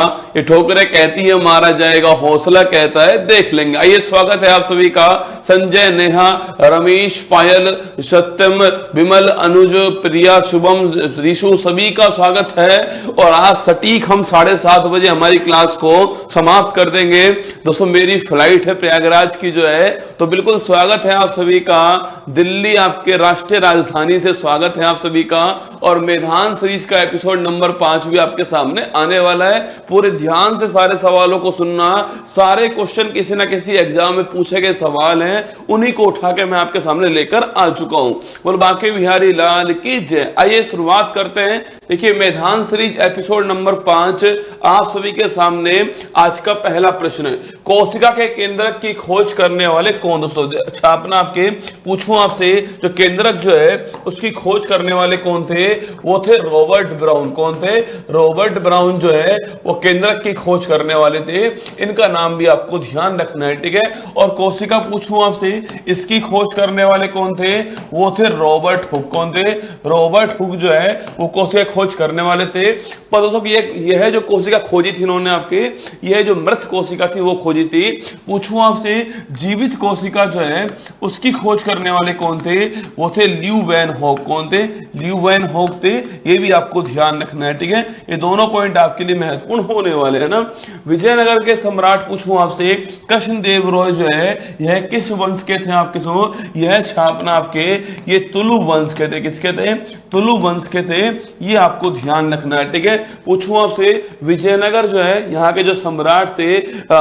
ये ठोकरें कहती है मारा जाएगा, हौसला कहता है देख लेंगे। आइए, स्वागत है आप सभी का। संजय, नेहा, रमेश, पायल, सत्यम, विमल, अनुज, प्रिया, शुभम, ऋषु, सभी का स्वागत है। और आज सटीक हम 7:30 बजे हमारी क्लास को समाप्त कर देंगे। दोस्तों, मेरी फ्लाइट है प्रयागराज की जो है, तो बिल्कुल स्वागत है आप सभी का। दिल्ली आपके राष्ट्रीय राजधानी से स्वागत है आप सभी का। और मैदान सीरीज का एपिसोड नंबर 5 भी आपके सामने आने वाला है। पूरे ध्यान से सारे सवालों को सुनना। सारे क्वेश्चन किसी ना किसी एग्जाम में पूछे गए सवाल हैं, उन्हीं को उठा के मैं आपके सामने लेकर आ चुका हूं। बोल बांके बिहारी लाल की जय। आइए शुरुआत करते हैं। देखिए, मैदान सीरीज एपिसोड नंबर 5 आप सभी के सामने आज का पहला प्रश्न है। कोशिका के केंद्रक की खोज करने वाले कौन? दोस्तों, अच्छा अपना आपके पूछूं आपसे, जो केंद्रक जो है उसकी खोज करने वाले कौन थे? वो थे रॉबर्ट ब्राउन। कौन थे? रॉबर्ट ब्राउन जो है वो केंद्रक की खोज करने वाले थे। इनका नाम भी आपको ध्यान रखना है, ठीक है। और कोशिका पूछूं आपसे, इसकी खोज करने वाले कौन थे? वो थे रॉबर्ट हुक। कौन थे? रॉबर्ट हुक जो है वो कोशिका खोज करने वाले थे। पर दोस्तों, यह जो कोशिका खोजी थी इन्होंने आपके, यह जो मृत कोशिका थी वो खोजी थी। पूछूं आपसे, जीवित कोशिका जो है उसकी खोज करने वाले कौन थे? वो थे ल्यू वैन हॉक। कौन थे? ल्यू वैन हॉक थे। ये भी आपको ध्यान रखना है, ठीक है। ये दोनों पॉइंट आपके लिए महत्वपूर्ण होने वाले हैं ना। विजयनगर के सम्राट पूछूं आपसे, कृष्णदेव राय जो है यह किस वंश के थे? आपके सो यह छापना आपके ये तुलु वंश के थे। किसके थे? तुलु वंश के थे। ये आपको ध्यान रखना है, ठीक है। पूछूं आपसे, विजयनगर जो है यहाँ के जो सम्राट थे,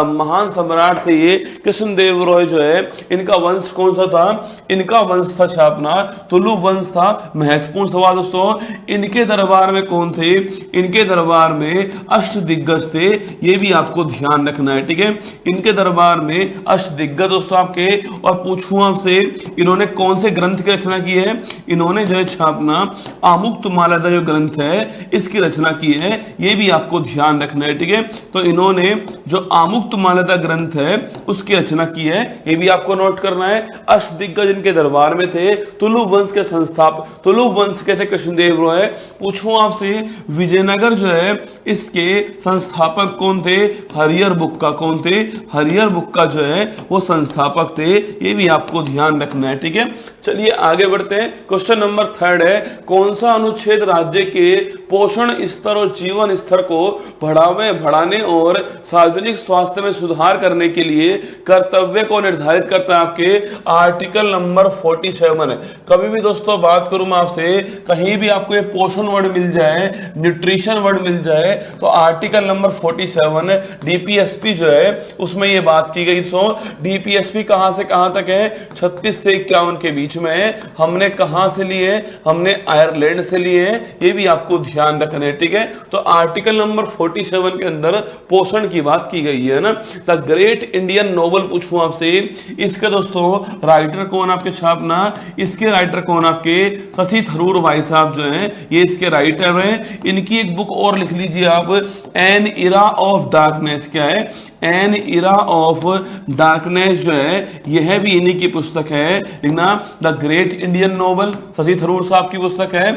महान सम्राट थे ये कृष्णदेव राय जो है, इनका वंश कौन सा था? इनका वंश था छापना तुलु वंश था। महत्वपूर्ण सवाल दोस्तों, इनके दरबार में कौन थे? इनके दरबार में अष्टदिग्गज थे। ये भी आपको ध्यान रखना है, ठीक है। इनके दरबार में अष्टदिग्गज दोस्तों आपके। और पूछूं आपसे, इन्होंने कौन से ग्रंथ की रचना की है? इन्होंने जो है छापना आमुक्तमाला जो ग्रंथ है इसकी रचना की है। ये भी आपको ध्यान रखना है, ठीक है। तो इन्होंने जो आमुक्तमाला ग्रंथ है उसकी रचना की है, ये भी आपको नोट करना है। अष्टदिग्गज इनके दरबार में थे। तुलु वंश के संस्थापक, तुलु वंश के थे कृष्णदेव राय। पूछूं आपसे, विजयनगर जो है इसके संस्थापक कौन थे? हरिहर बुक्का। कौन थे? हरिहर बुक्का जो है वो संस्थापक थे। ये भी आपको ध्यान रखना है, ठीक है। चलिए आगे बढ़ते हैं। क्वेश्चन नंबर 3 है, कौन सा अनुच्छेद राज्य के पोषण स्तर और जीवन स्तर को बढ़ाने और सार्वजनिक स्वास्थ्य में सुधार करने के लिए कर्तव्य को निर्धारित करता है? आपके आर्टिकल नंबर 47 है। कभी भी दोस्तों बात करूं मैं आपसे, कहीं भी आपको ये पोषण वर्ड मिल जाए, न्यूट्रिशन वर्ड मिल जाए, तो आर्टिकल नंबर 47 डीपीएसपी जो है उसमें ये बात की गई। सो डीपीएसपी कहां से कहां तक है? 36 से 51 के बीच में है। हमने कहां से लिए? हमने आयरलैंड से लिए। ये भी आपको ध्यान रखना है, ठीक है। तो आर्टिकल नंबर 47 के अंदर पोषण की बात की गई है ना। द ग्रेट इंडियन नोवेल पूछूं आपसे, इसके दोस्तों राइटर कौन? आपके छापना इसके राइटर कौन? आपके शशि थरूर भाई साहब जो हैं, ये इसके राइटर हैं। इनकी एक बुक और लिख लीजिए आप, एन इरा ऑफ डार्कनेस। क्या है? एन इरा ऑफ डार्कनेस जो है यह भी इन्हीं की पुस्तक है। लिखना, the great Indian novel, Shashi Tharoor साहब की पुस्तक है।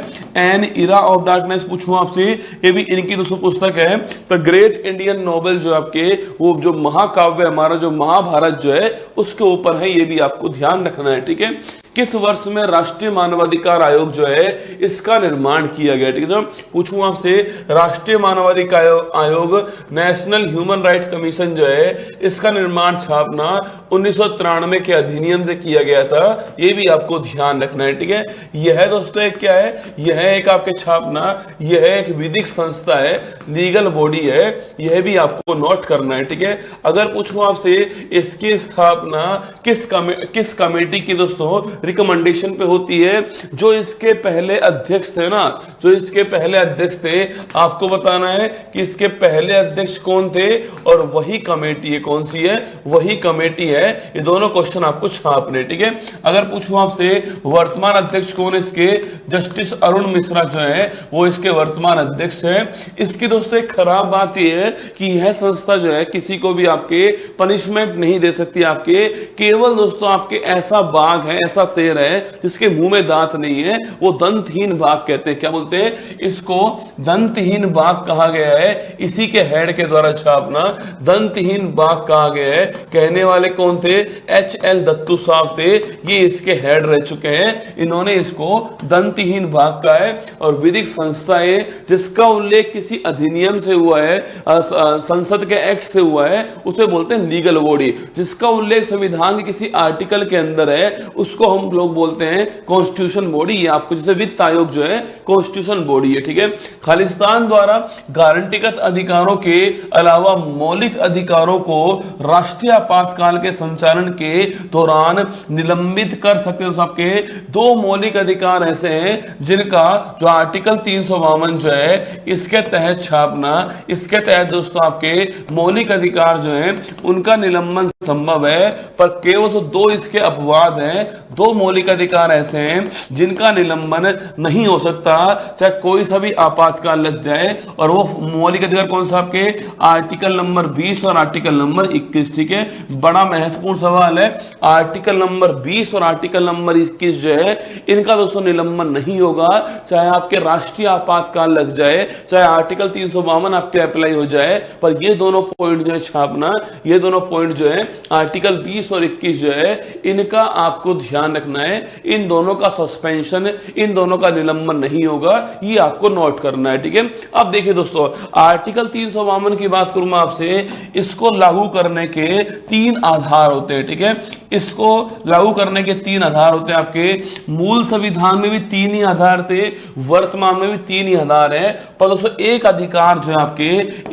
एन इरा ऑफ डार्कनेस पूछूं आपसे, ये भी इनकी दोस्तों पुस्तक है। द ग्रेट इंडियन नोवेल जो आपके वो जो महाकाव्य हमारा जो महाभारत जो है उसके ऊपर है। ये भी आपको ध्यान रखना है, ठीक है। किस वर्ष में राष्ट्रीय मानवाधिकार आयोग जो है इसका निर्माण किया गया? ठीक है। पूछूं आपसे, राष्ट्रीय मानवाधिकार आयोग, नेशनल ह्यूमन राइट्स कमीशन जो है इसका निर्माण छापना 1993 के अधिनियम से किया गया था। ये भी आपको ध्यान रखना है, ठीक है। यह दोस्तों एक क्या है? यह एक आपके छापना, यह एक विधिक संस्था है, लीगल बॉडी है। यह भी आपको नोट करना है, ठीक है। अगर पूछूं आपसे, इसकी स्थापना किस कमेटी की दोस्तों रिकमेंडेशन पे होती है? जो इसके पहले अध्यक्ष थे ना, जो इसके पहले अध्यक्ष थे, आपको बताना है कि इसके पहले अध्यक्ष कौन थे और वही कमेटी है। कौन सी है? वही कमेटी है। ये दोनों क्वेश्चन आपको छापने, ठीक है। अगर पूछूं आपसे वर्तमान अध्यक्ष कौन है इसके, जस्टिस अरुण मिश्रा जो है वो इसके वर्तमान अध्यक्ष है। इसकी दोस्तों एक खराब बात यह है कि यह संस्था जो है किसी को भी आपके पनिशमेंट नहीं दे सकती। आपके केवल दोस्तों आपके ऐसा बाघ है, ऐसा शेर है जिसके मुंह में दांत नहीं है, वो दंतहीन बाघ कहते हैं। क्या बोलते हैं? इसको दंतहीन बाघ कहा गया है। इसी के हेड के द्वारा छापना दंतहीन बाघ कहा गया है। कहने वाले कौन थे? एच.एल. दत्तू साहब थे। ये इसके हेड रह चुके हैं। इन्होंने इसको दंतहीन बाघ कहा है। और विधिक संस्था है जिसका उल्लेख किसी अधिनियम से हुआ है, संसद के एक्ट से हुआ है, उसे बोलते हैं लीगल बॉडी। जिसका उल्लेख संविधान के किसी आर्टिकल के अंदर है उसको हम लोग बोलते हैं कॉन्स्टिट्यूशन बॉडी। ये आपको जैसे वित्त आयोग जो है कॉन्स्टिट्यूशन बॉडी है, ठीक है। खालिस्तान द्वारा गारंटीगत अधिकारों के अलावा मौलिक अधिकारों को राष्ट्रीय आपातकाल के संचालन के दौरान निलंबित कर सकते हैं। आपके दो मौलिक अधिकार ऐसे हैं जिनका जो आर्टिकल 352 जो है इसके तहत छापना, इसके तहत दोस्तों आपके मौलिक अधिकार जो है उनका निलंबन संभव है। पर केवल दो इसके अपवाद हैं। दो मौलिक अधिकार ऐसे हैं जिनका निलंबन नहीं हो सकता चाहे कोई सा भी आपातकाल लग जाए। और वो मौलिक अधिकार कौन सा? आपके आर्टिकल नंबर 20 और आर्टिकल नंबर 21, ठीक है। बड़ा महत्वपूर्ण सवाल है। आर्टिकल नंबर 20 और आर्टिकल नंबर 21 जो है इनका दोस्तों निलंबन नहीं होगा चाहे आपके राष्ट्रीय आपातकाल लग जाए, चाहे आर्टिकल 352 आपके अप्लाई हो जाए। पर ये दोनों पॉइंट जो है छापना, ये दोनों पॉइंट जो है आर्टिकल 20 और 21 जो है इनका आपको ध्यान रखना है। इन दोनों का सस्पेंशन, इन दोनों का निलंबन नहीं होगा, ये आपको नोट करना है, ठीक है। अब देखिए दोस्तों आर्टिकल 352 की बात करूं मैं आपसे, इसको लागू करने के 3 आधार होते हैं, ठीक है। इसको लागू करने के 3 आधार होते हैं। आपके मूल संविधान में भी 3 ही आधार थे, वर्तमान में भी 3 ही आधार है। पर दोस्तों एक अधिकार जो है आपके,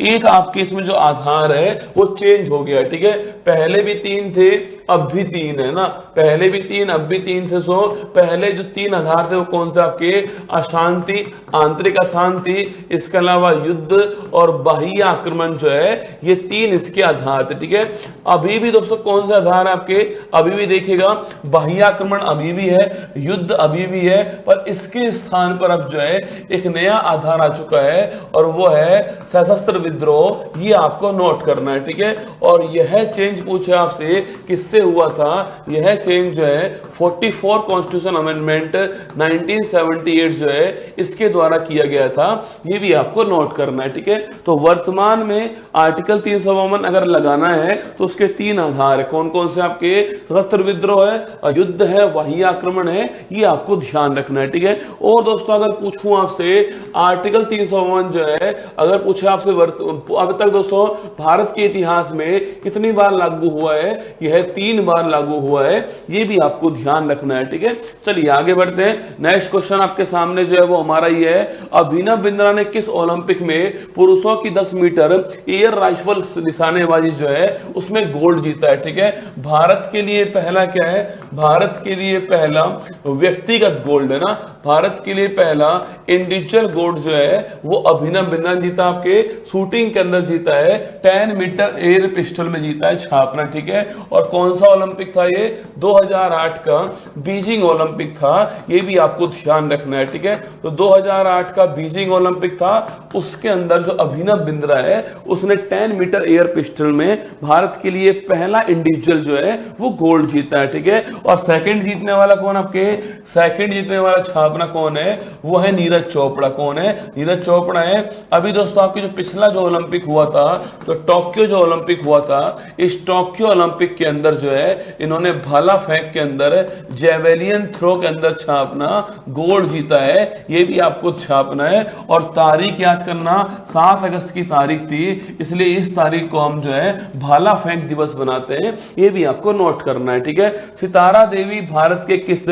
एक आपके इसमें जो आधार है वो चेंज हो गया, ठीक है। पहले भी 3 थे, अब भी 3 है ना। पहले भी 3, अब भी 3 थे। सो पहले जो 3 आधार थे वो कौन से? आपके अशांति, आंतरिक अशांति, इसके अलावा युद्ध और बाह्य आक्रमण जो है, ये 3 इसके आधार थे, ठीक है। अभी भी दोस्तों कौन से आधार है आपके? अभी भी देखिएगा बाह्य आक्रमण अभी भी है, युद्ध अभी भी है, पर इसके स्थान पर अब जो है एक नया आधार आ चुका है और वो है सशस्त्र विद्रोह। ये आपको नोट करना है, ठीक है। और यह चेंज पूछे आपसे किससे हुआ था? यह चेंज जो है 44 कॉन्स्टिट्यूशन अमेंडमेंट 1978 जो है इसके द्वारा किया गया था। ये भी आपको नोट करना है, ठीक है। तो वर्तमान में आर्टिकल 352 अगर लगाना है तो उसके 3 आधार है। कौन कौन से? आपके सशस्त्र विद्रोह है, युद्ध है, बाह्य आक्रमण है। ये आपको ध्यान रखना है, ठीक है। और दोस्तों अगर पूछूं आपसे आर्टिकल 352 जो है, अगर पूछे आपसे अब तक दोस्तों भारत के इतिहास में कितनी बार लागू हुआ है? यह 3 बार लागू हुआ है। ये भी आपको ध्यान रखना है, ठीक है। चलिए आगे बढ़ते हैं। नेक्स्ट क्वेश्चन आपके सामने जो है वो हमारा ये है, अभिनव बिंद्रा ने किस ओलंपिक में पुरुषों की 10 मीटर एयर राइफल निशानेबाजी जो है उसमें गोल्ड जीता है, ठीक है। भारत के लिए पहला क्या है? भारत के लिए पहला व्यक्तिगत गोल्ड है ना। भारत के लिए पहला इंडिविजुअल गोल्ड जो है वो अभिनव बिंद्रा ने जीता। आपके शूटिंग के अंदर जीता है, 10 मीटर एयर पिस्टल में जीता है, छापना, ठीक है। और कौन सा ओलंपिक था ये? 2008 का बीजिंग ओलंपिक था। ये भी आपको ध्यान रखना है, ठीक है। तो 2008 का बीजिंग ओलंपिक था, उसके अंदर जो अभिनव बिंद्रा है उसने 10 मीटर एयर पिस्टल में भारत के लिए पहला इंडिविजुअल जो है वो गोल्ड जीता है, ठीक है। और सेकंड जीतने वाला कौन? आपके सेकंड जीतने वाला छापना कौन है? वो है नीरज चोपड़ा। कौन है? नीरज चोपड़ा है। अभी दोस्तों आपके जो पिछला जो ओलंपिक हुआ था, तो टोक्यो जो ओलंपिक हुआ था, इस टोक्यो ओलंपिक के अंदर जो है इन्होंने भाला फेंक के अंदर, जेवेलियन थ्रो के अंदर छापना गोल्ड जीता है। ये भी आपको छापना है। और तारीख याद करना, 7 अगस्त की तारीख थी, इसलिए इस तारीख को हम जो है भाला फेंक दिवस बनाते हैं। ये भी आपको नोट करना है, ठीक है। सितारा देवी भारत के किस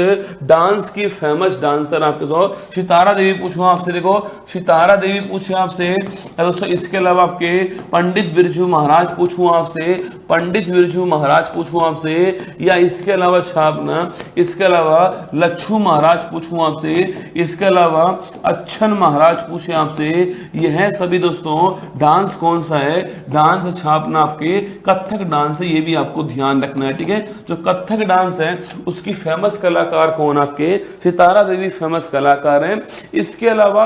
डांस की फेमस डांसर? आपके साथ सितारा देवी पूछूं आपसे, देखो सितारा देवी पूछे आपसे दोस्तों। इसके अलावा आपके पंडित बिरजू महाराज पूछूं आपसे, पंडित बिरजू महाराज पूछूं आपसे, या इसके अलावा छापना इसके अलावा लच्छू महाराज पूछूं आपसे, इसके अलावा अच्छन महाराज पूछे आपसे, यह सभी दोस्तों डांस कौन सा है, डांस छापना आपके कथक डांस है, ये भी आपको ध्यान रखना है, ठीक है। जो कथक डांस है उसकी फेमस कलाकार कौन, आपके सितारा देवी फेमस कलाकार हैं। इसके अलावा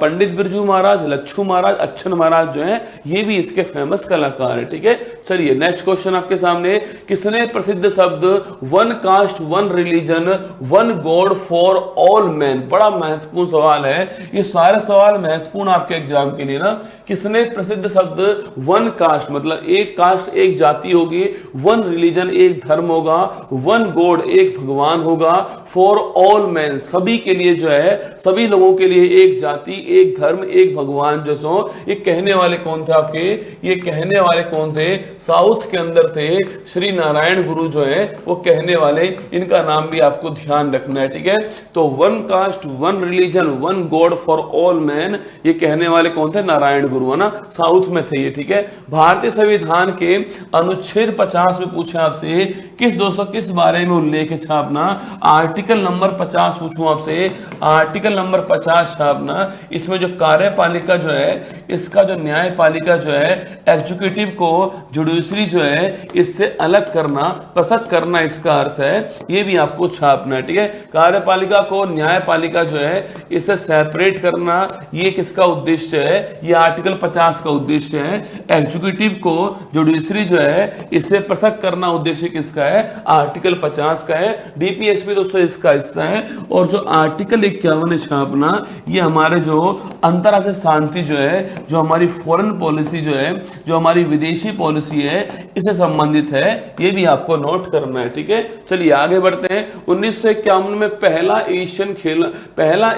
पंडित बिरजू महाराज, लच्छू महाराज, अच्छन महाराज जो है ये भी इसके फेमस कलाकार है, ठीक है। चलिए नेक्स्ट क्वेश्चन आपके सामने, किसने प्रसिद्ध शब्द one cast one religion one God for all man, बड़ा महत्वपूर्ण सवाल है, ये सारे सवाल महत्वपूर्ण आपके एग्जाम के लिए ना। किसने प्रसिद्ध शब्द वन कास्ट मतलब एक कास्ट एक जाति होगी, वन रिलीजन एक धर्म होगा, वन गॉड एक भगवान होगा, फॉर ऑल मैन सभी के लिए जो है, सभी लोगों के लिए एक जाति एक धर्म एक भगवान जो सो, ये कहने वाले कौन थे आपके, ये कहने वाले कौन थे, साउथ के अंदर थे श्री नारायण गुरु जो है वो कहने वाले, इनका नाम भी आपको ध्यान रखना है, ठीक है। तो one cast one religion one God for all man ये कहने वाले कौन थे, नारायण गुरु है ना, साउथ में थे ये, ठीक है। भारतीय संविधान के अनुच्छेद 50 में पूछा आपसे, किस दोस्तों किस बारे में उल्लेख है छापना, आर्टिकल नंबर 50 पूछूं आपसे, आर्टिकल नंबर 50 छापना। इसमें जो कार्यपालिका जो है, इसका जो न्यायपालिका जो है, एग्जीक्यूटिव को जुडिशरी जो है इससे अलग करना, पृथक करना इसका अर्थ है, ये भी आपको छापना है, ठीक है। कार्यपालिका को न्यायपालिका जो है इसे सेपरेट करना, ये किसका उद्देश्य है, ये आर्टिकल 50 का उद्देश्य है। एग्जीक्यूटिव को जुडिशरी जो है इससे पृथक करना उद्देश्य किसका है, आर्टिकल 50 का है। डीपीएसपी दोस्तों इसका हिस्सा है। और जो आर्टिकल 51 है छापना, ये हमारे जो अंतर्राष्ट्रीय शांति जो है, जो हमारी फॉरेन पॉलिसी जो है, जो हमारी विदेशी पॉलिसी है, इससे संबंधित है, ये भी आपको नोट करना है, ठीक है। चलिए आगे बढ़ते हैं। 1951 में पहला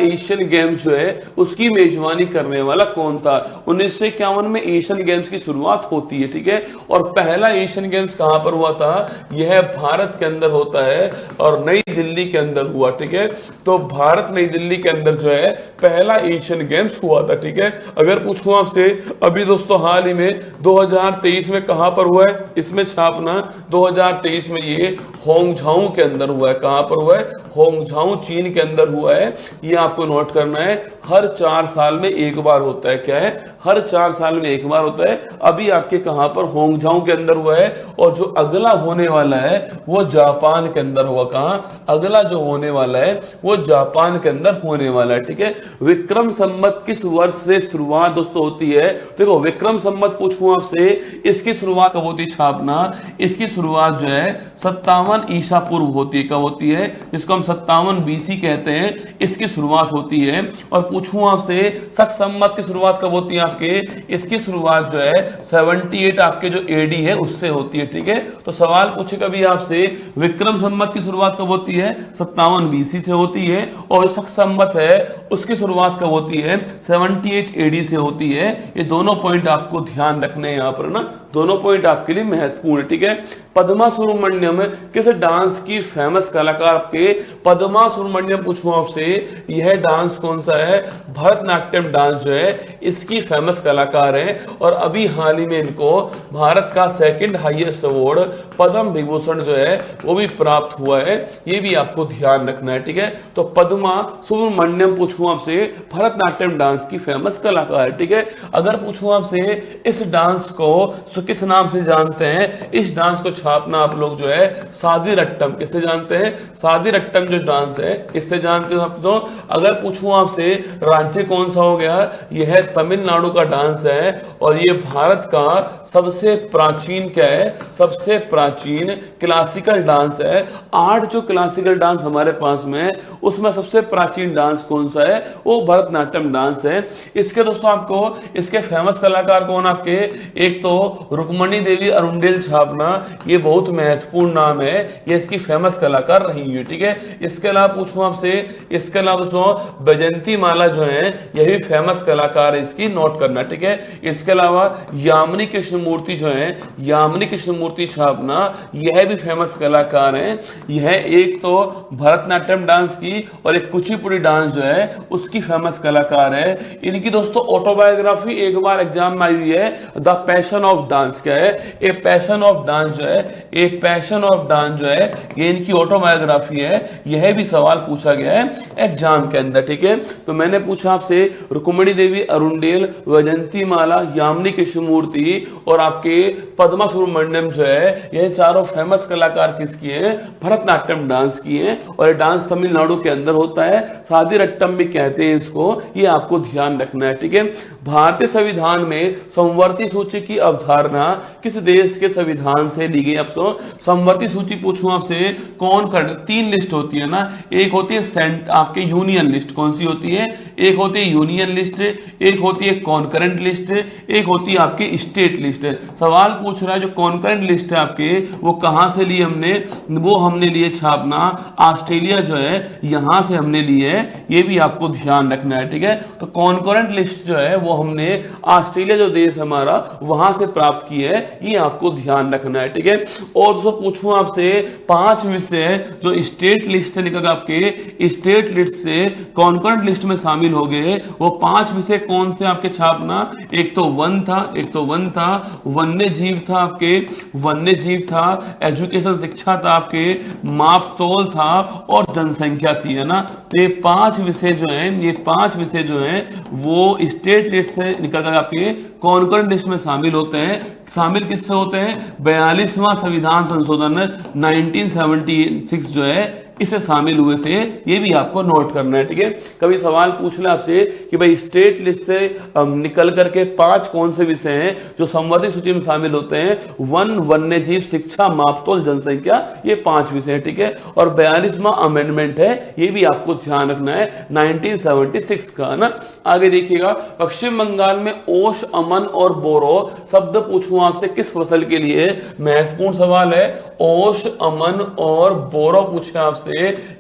एशियन गेम्स जो है उसकी मेजबानी करने वाला कौन था। 1951 में एशियन गेम्स की शुरुआत होती है, ठीक है। और पहला एशियन गेम्स कहां पर हुआ था, यह भारत के अंदर होता है और नई दिल्ली के अंदर हुआ, ठीक है। तो भारत नई दिल्ली के अंदर जो है पहला एशियन गेम्स हुआ था, ठीक है। अगर पूछूं आपसे अभी दोस्तों हाल ही में 2023 में कहां पर हुआ है, इसमें छापना 2023 में ये होंगझाऊ के अंदर हुआ है। कहां पर हुआ है, होंगझाऊ चीन के अंदर हुआ है, ये आपको नोट करना है। हर 4 साल में एक बार होता है, क्या है, हर 4 साल में एक बार होता है। अभी आपके कहां पर, होंगझाऊ के अंदर हुआ है। और जो अगला होने वाला है वो जापान के अंदर हुआ। कहां, अगला जो होने वाला है वो जापान के अंदर होने वाला है, ठीक है। विक्रम संवत किस वर्ष से शुरुआत दोस्तों होती है, देखो विक्रम संवत पूछूं आपसे, इसकी शुरुआत कब होती है छापना, इसकी शुरुआत जो है 57 ईसा पूर्व होती है। कब होती है, जिसको हम 57 बीसी कहते हैं, इसकी शुरुआत होती है। और पूछूं आपसे शक संवत की शुरुआत कब होती है आपके, इसकी शुरुआत जो है 78 आपके जो एडी है उससे होती है, ठीक है। तो सवाल पूछे कभी आपसे विक्रम संवत की शुरुआत कब होती है, 57 बीसी से होती है। और शक संवत है उसकी शुरुआत कब होती है, 78 एडी से होती है। ये दोनों पॉइंट आपको ध्यान रखने हैं यहां पर ना, दोनों पॉइंट आपके लिए महत्वपूर्ण है, ठीक है। पद्मा सुब्रमण्यम किस डांस की फेमस कलाकार, आपके पद्मा सुब्रमण्यम पूछूं आपसे, यह डांस कौन सा है, भरतनाट्यम डांस जो है इसकी फेमस कलाकार है। और अभी हाल ही में इनको भारत का 2nd highest award Padma Vibhushan जो है वो भी प्राप्त हुआ है, ये भी आपको ध्यान रखना है, ठीक है। तो पद्मा सुब्रमण्यम पूछूं आपसे, भरतनाट्यम डांस की फेमस कलाकार है, ठीक है। अगर पूछूं आपसे इस डांस को किस नाम से जानते हैं, इस डांस को छापना आप लोग जो है सादी रट्टम, किससे जानते हैं, सादी रट्टम जो डांस है इससे जानते हो आप। तो अगर पूछूं आपसे राज्य कौन सा हो गया, यह तमिलनाडु का डांस है। और ये भारत का सबसे प्राचीन क्या है, सबसे प्राचीन क्लासिकल डांस है। 8 जो क्लासिकल डांस हमारे पास में है उसमें सबसे प्राचीन डांस कौन सा है, वो भरतनाट्यम डांस है। इसके दोस्तों आपको इसके फेमस कलाकार कौन आपके, एक तो रुक्मणी देवी अरुंडेल छापना, ये बहुत महत्वपूर्ण नाम है, ये इसकी फेमस कलाकार रही है, ठीक है। इसके अलावा पूछूं आपसे, इसके अलावा दोस्तों बैजंती माला जो है यह भी फेमस कलाकार है इसकी, नोट नोट करना, ठीक है। इसके अलावा यामिनी कृष्णमूर्ति जो है, यामिनी कृष्णमूर्ति छापना, यह भी फेमस कलाकार हैं। यह एक तो भरतनाट्यम डांस की और एक कुचिपुड़ी डांस जो है उसकी फेमस कलाकार है। इनकी दोस्तों ऑटोबायोग्राफी एक बार एग्जाम में आई हुई है, द पैशन ऑफ डांस। क्या है? ए पैशन ऑफ डांस जो है, एक पैशन ऑफ डांस जो है, ये इनकी ऑटोबायोग्राफी है। यह भी सवाल पूछा गया है एग्जाम के अंदर, ठीक है। तो मैंने पूछा आपसे रुक्मिणी देवी अरुणडेल, वैजयंती माला, यामिनी कृष्णमूर्ति और आपके पद्मा सुब्रमण्यम जो है, यह चारों फेमस कलाकार किसकी हैं? भरतनाट्यम डांस की हैं। और ये डांस तमिलनाडु के अंदर होता है, सादिरट्टम भी कहते हैं इसको, ये आपको ध्यान रखना है, ठीक है। भारतीय संविधान में समवर्ती सूची की अवधारणा किस देश के संविधान से ली गई? अब तो समवर्ती सूची पूछूं आपसे, कौन कर, 3 लिस्ट होती है ना, एक होती है आपके यूनियन लिस्ट, कौन सी होती है? एक होती है यूनियन लिस्ट, एक होती है कॉन्करेंट लिस्ट, एक होती है आपकी स्टेट लिस्ट। सवाल पूछ रहा है जो कॉन्करेंट लिस्ट है आपके, वो कहां से ली हमने? वो हमने लिए छापना ऑस्ट्रेलिया जो है, यहां से हमने लिए है, ये भी आपको ध्यान रखना है, ठीक है। तो कॉन्करेंट लिस्ट जो है वो हमने ऑस्ट्रेलिया जो देश हमारा, वहां से प्राप्त की है, ये आपको ध्यान रखना है, ठीक है। और दोस्तों पूछूं आपसे 5 विषय जो स्टेट लिस्ट से निकल आपके स्टेट लिस्ट से कॉन्करेंट लिस्ट में शामिल हो गए, वो 5 विषय कौन से आपके छापना? एक तो वन था, वन्य जीव था आपके, वन्य जीव था, एजुकेशन शिक्षा था आपके, मापतोल था और जनसंख्या थी, है ना। तो ये 5 विषय जो हैं, ये 5 विषय जो हैं वो स्टेट लिस्ट से निकल कर आपके कॉन्करेंट लिस्ट में शामिल होते हैं। शामिल किससे होते हैं? 42वां संविधान संशोधन 1976 जो है, इसे शामिल हुए थे, ये भी आपको नोट करना है, ठीक है। कभी सवाल पूछ ले आपसे कि भाई स्टेट लिस्ट से निकल करके 5 कौन से विषय हैं जो समवर्ती सूची में शामिल होते हैं? वन, वन्य जीव, शिक्षा, मापतोल, जनसंख्या, ये 5 विषय है, ठीक है। और 42वां अमेंडमेंट है, ये भी आपको ध्यान रखना है 1976 का, ना। आगे देखिएगा, पश्चिम बंगाल में ओश, अमन और बोरो शब्द पूछूं आपसे किस फसल के लिए? महत्वपूर्ण सवाल है। ओश, अमन और बोरो पूछे आपसे,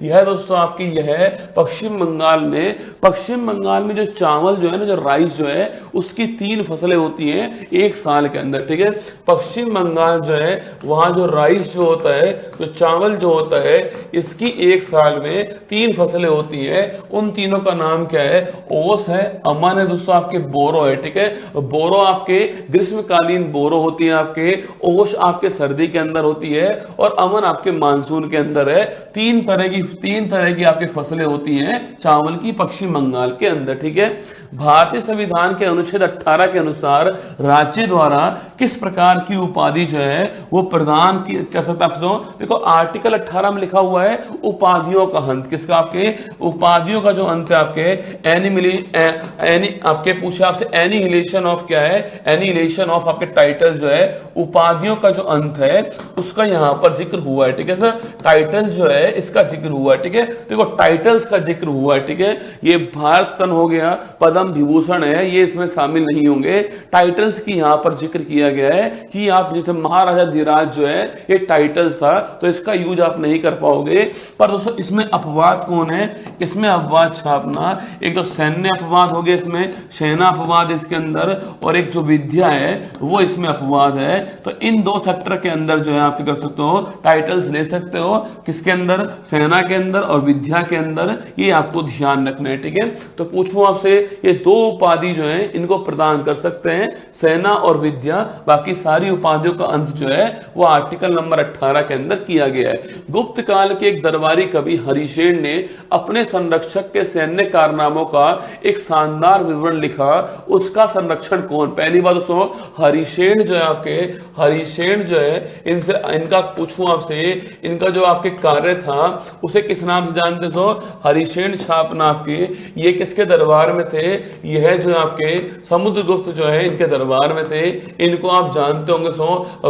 यह दोस्तों आपकी यह पश्चिम बंगाल में जो चावल जो है ना, जो राइस जो है, उसकी 3 फसलें होती हैं एक साल के अंदर, ठीक है। पश्चिम बंगाल जो है, वहां जो राइस जो होता है, जो चावल जो होता है, इसकी एक साल में 3 फसलें होती हैं। उन तीनों का नाम क्या है? ओस है, अमन है दोस्तों, आपके बोरो है, ठीक है। बोरो आपके ग्रीष्मकालीन बोरो होती है आपके, ओस आपके सर्दी के अंदर होती है और अमन आपके मानसून के अंदर है। 3 तरह की आपकी फसलें होती हैं चावल की पश्चिम बंगाल के अंदर, ठीक है। भारतीय संविधान के अनुच्छेद 18 के अनुसार राज्य द्वारा किस प्रकार की उपाधि जो है वो प्रदान कर सकता है? देखो आर्टिकल 18 में लिखा हुआ है उपाधियों का अंत, किसका? आपके उपाधियों का जो अंत है आपके आपके पूछे आपसे एनिहिलेशन ऑफ क्या है? एनिहिलेशन ऑफ आपके टाइटल जो है, उपाधियों का जो अंत है उसका यहां पर जिक्र हुआ है, ठीक है सर। टाइटल जो है इसका जिक्र हुआ है, ठीक है। देखो टाइटल्स का जिक्र हुआ है, ठीक है। ये भारत रत्न हो गया, पद्म विभूषण है, ये इसमें शामिल नहीं होंगे। टाइटल्स की यहां पर जिक्र किया गया है कि आप जैसे महाराजा धीराज जो है, ये टाइटल्स था, तो इसका यूज आप नहीं कर पाओगे। पर दोस्तों इसमें अपवाद कौन है? इसमें अपवाद छापना, एक तो सैन्य अपवाद हो गया, इसमें सेना अपवाद इसके अंदर, और एक जो विद्या है वो इसमें अपवाद है। तो इन 2 सेक्टर के अंदर जो है आप कर सकते हो, टाइटल्स ले सकते हो, किसके अंदर? सेना के अंदर और विद्या के अंदर, ये आपको ध्यान रखना है, ठीक है। तो पूछूं आपसे, ये 2 उपाधि जो है इनको प्रदान कर सकते हैं सेना और विद्या, बाकी सारी उपाधियों का अंत जो है वो आर्टिकल नंबर 18 के अंदर किया गया है। गुप्त काल के एक दरबारी कवि हरिशेन ने अपने संरक्षक के सैन्य कारनामों का एक शानदार विवरण लिखा, उसका संरक्षण कौन? पहली बात दोस्तों, हरिशेन जो है आपके, हरिशेन जो है, इनका पूछूं आपसे, इनका जो आपके कार्य था उसे किस नाम से जानते हो? हरिशेन छापना आपके, ये किसके दरबार में थे? यह जो आपके समुद्रगुप्त जो है इनके दरबार में थे। इनको आप जानते होंगे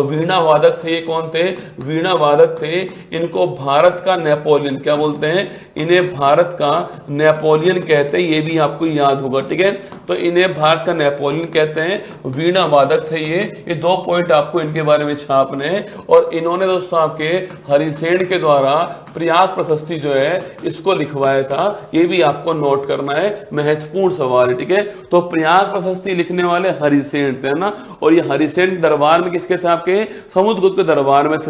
वीणा वादक थे। ये कौन थे? वीणा वादक थे। इनको भारत का नेपोलियन क्या बोलते हैं? इन्हें भारत का नेपोलियन कहते हैं, ये भी आपको याद होगा, ठीक है। तो इन्हें भारत का नेपोलियन कहते हैं, वीणा वादक थे ये 2 पॉइंट आपको इनके बारे में छापने हैं। और इन्होंने दोस्तों आपके हरिसेन के द्वारा प्रयाग प्रशस्ति जो है इसको लिखवाया था, ये भी आपको नोट करना है, महत्वपूर्ण सवाल है, ठीक है। तो प्रयाग प्रशस्ति लिखने वाले हरिसेन थे ना, और ये हरिसेन दरबार में किसके थे? आपके समुद्रगुप्त के दरबार में थे।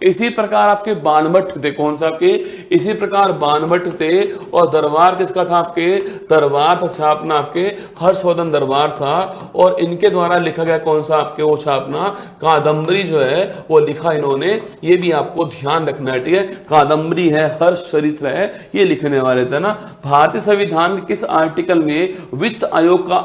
इसी प्रकार आपके बाणभट्ट थे, कौन सा? आपके इसी प्रकार बाणभट्ट थे, और दरबार किसका था? आपके दरबार था छापना आपके हर्षवर्धन दरबार था, और इनके द्वारा लिखा गया कौन सा? आपके वो छापना कादम्बरी जो है वो लिखा इन्होंने, ये भी आपको ध्यान रखना है, ठीक है। कादम्बरी है, हर्ष चरित्र है, ये लिखने वाले थे ना। भारतीय संविधान के किस आर्टिकल में वित्त आयोग का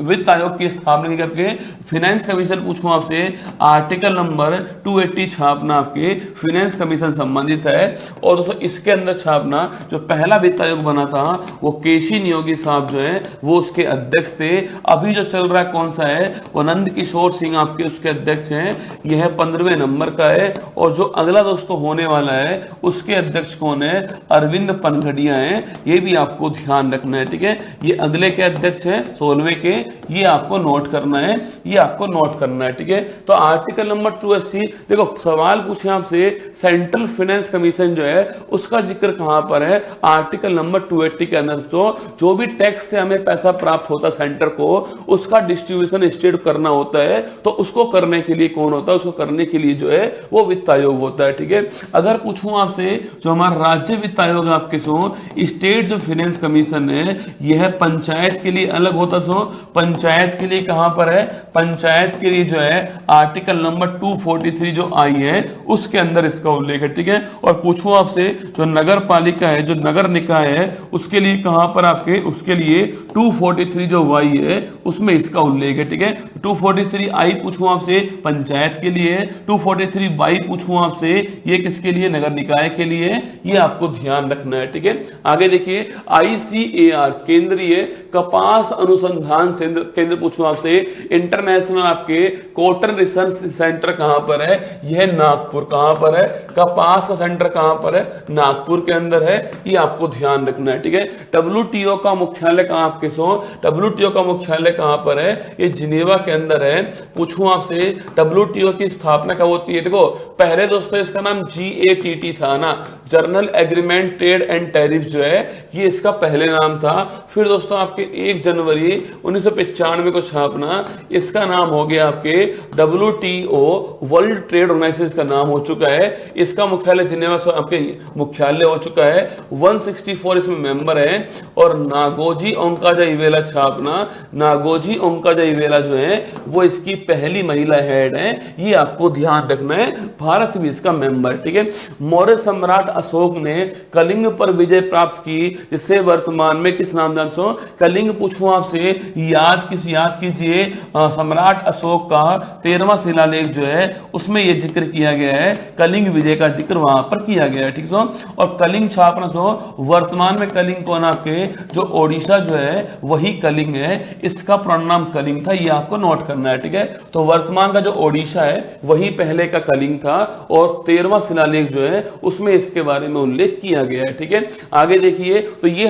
वित्त आयोग की स्थापना की? आपके फाइनेंस कमीशन पूछूं आपसे, आर्टिकल नंबर 280 छापना आपके फाइनेंस कमीशन संबंधित है। और दोस्तों इसके अंदर छापना जो पहला वित्त आयोग बना था वो केसी नियोगी साहब जो है वो उसके अध्यक्ष थे। अभी जो चल रहा है कौन सा है? वो नंद किशोर सिंह आपके उसके अध्यक्ष हैं, यह 15वें नंबर का है। और जो अगला दोस्तों होने वाला है उसके अध्यक्ष कौन है? अरविंद पनघड़िया हैं, ये भी आपको ध्यान रखना है, ठीक है। ये अगले के अध्यक्ष हैं 16वें के, ये आपको नोट करना है, ये आपको नोट करना है, ठीक है। तो आर्टिकल नंबर 280, देखो सवाल पूछे आपसे सेंट्रल फाइनेंस कमीशन जो है उसका जिक्र कहां पर है? आर्टिकल नंबर 280 के अंदर। तो जो भी टैक्स से हमें पैसा प्राप्त होता है सेंटर को, उसका डिस्ट्रीब्यूशन स्टेट करना होता है, तो उसको करने के लिए कौन होता है? उसको करने के लिए जो है वो वित्त आयोग होता है, ठीक है। अगर पूछूं आपसे जो हमारा राज्य वित्त आयोग है आपके स्टेट जो फाइनेंस कमीशन है, यह पंचायत के लिए अलग होता है। पंचायत के लिए कहां पर है? पंचायत के लिए जो है आर्टिकल नंबर 243 जो आई है उसके अंदर इसका उल्लेख है, ठीक है। और पूछूं आपसे जो नगर पालिका है, जो नगर निकाय है, उसके लिए कहां पर आपके? उसके लिए 243 जो वाई है उसमें इसका उल्लेख है, ठीक है। 243 आई पूछूं आपसे पंचायत के लिए, 243 वाई पूछूं आपसे ये किसके लिए? नगर निकाय के लिए, ये आपको ध्यान रखना है, ठीक है। आगे देखिए ICAR केंद्रीय कपास अनुसंधान केंद्र पूछूं आपसे, इंटरनेशनल आपके कॉटन रिसर्च सेंटर कहां पर है? यह नागपुर। कहां पर है? कपास का सेंटर कहां पर है? नागपुर के अंदर है, ये आपको ध्यान रखना है, ठीक है। WTO का मुख्यालय कहां आपके WTO का मुख्यालय कहां पर है? ये जिनेवा के अंदर है। पूछूं आपसे WTO की स्थापना कब होती है? देखो पहले दोस्तों इसका नाम GATT था ना, journal agreement trade and tariff जो है ये इसका पहले नाम था। फिर दोस्तों आपके 1 जनवरी 1995 को छापना इसका नाम हो गया आपके WTO वर्ल्ड ट्रेड ऑर्गेनाइजेशन का नाम हो चुका है। इसका मुख्यालय जिनेवा आपके मुख्यालय हो चुका है। 164 इसमें मेंबर है। और नागोजी ओंकाजाइवेला छापना, नागोजी ओंकाजाइवेला जो है वो इसकी पहली महिला हेड है, ये आपको ध्यान रखना है। भारत भी इसका मेंबर, ठीक है। मौर्य सम्राट अशोक ने कलिंग पर विजय प्राप्त की, जिससे वर्तमान में किस नाम जान सो? कलिंग पूछूं आपसे, याद कीजिए सम्राट अशोक का 13वां शिलालेख जो है उसमें यह जिक्र किया गया है, कलिंग विजय का जिक्र वहां पर किया गया है, ठीक है। और कलिंग छापना वर्तमान में कलिंग कौन? आपके जो ओडिशा जो है वही कलिंग है, इसका प्रोनाम कलिंग था, ये आपको नोट करना है, ठीक है। तो वर्तमान का जो ओडिशा है वही पहले का कलिंग था, और 13वां शिलालेख जो है उसमें इसके बारे में उल्लेख किया गया है, ठीक है। आगे देखिए तो ये